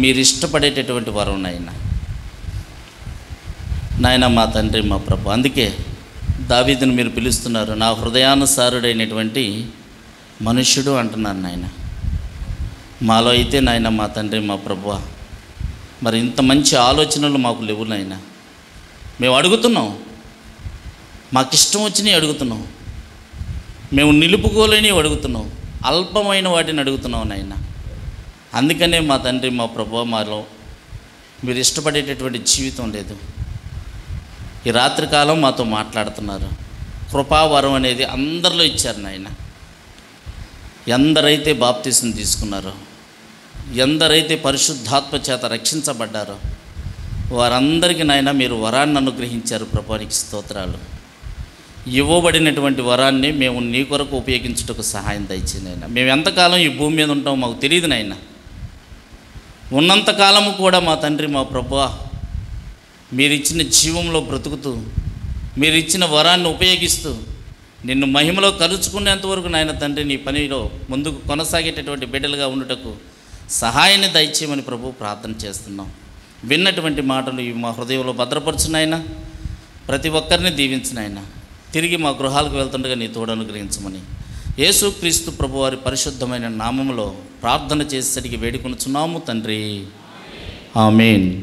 మీరు ఇష్టపడేటటువంటి వరం నాయన. మా తండ్రి, మా ప్రభు, అందుకే దావీదును మీరు పిలుస్తున్నారు నా హృదయానుసారుడైనటువంటి మనుష్యుడు అంటున్నాను నాయన. మాలో అయితే నాయన మా తండ్రి, మా ప్రభు, మరి ఇంత మంచి ఆలోచనలు మాకు లేవు నాయన. మేము అడుగుతున్నాం, మాకు ఇష్టం వచ్చినవి అడుగుతున్నాం, మేము నిలుపుకోలేని అడుగుతున్నాం, అల్పమైన వాటిని అడుగుతున్నాం నాయన. అందుకనే మా తండ్రి, మా ప్రభు, మాలో మీరు ఇష్టపడేటటువంటి జీవితం లేదు. ఈ రాత్రికాలం మాతో మాట్లాడుతున్నారు. కృపావరం అనేది అందరిలో ఇచ్చారు నాయన. ఎందరైతే బాప్తిసం తీసుకున్నారో, ఎందరైతే పరిశుద్ధాత్మ చేత రక్షించబడ్డారో వారందరికీ నాయన మీరు వరాన్ని అనుగ్రహించారు. ప్రభువానికి స్తోత్రాలు. ఇవ్వబడినటువంటి వరాన్ని మేము నీ కొరకు ఉపయోగించుటకు సహాయం దయచేయండి నాయన. మేము ఎంతకాలం ఈ భూమి మీద ఉంటామో మాకు తెలియదు నాయన. ఉన్నంతకాలము కూడా మా తండ్రి, మా ప్రభువా, మీరు ఇచ్చిన జీవంలో బ్రతుకుతూ, మీరు ఇచ్చిన వరాన్ని ఉపయోగిస్తూ నిన్ను మహిమలో కలుచుకునేంత వరకు నాయన తండ్రి నీ పనిలో ముందుకు కొనసాగేటటువంటి బిడ్డలుగా ఉండుటకు సహాయాన్ని దయచేయమని ప్రభు ప్రార్థన చేస్తున్నాం. విన్నటువంటి మాటలు ఇవి మా హృదయంలో భద్రపరచునాయన. ప్రతి ఒక్కరిని దీవించినాయన. తిరిగి మా గృహాలకు వెళ్తుండగా నీ తోడు అనుగ్రహించమని యేసుక్రీస్తు ప్రభు వారి పరిశుద్ధమైన నామములో ప్రార్థన చేసేసరికి వేడుకొనుచున్నాము తండ్రి. ఆమేన్.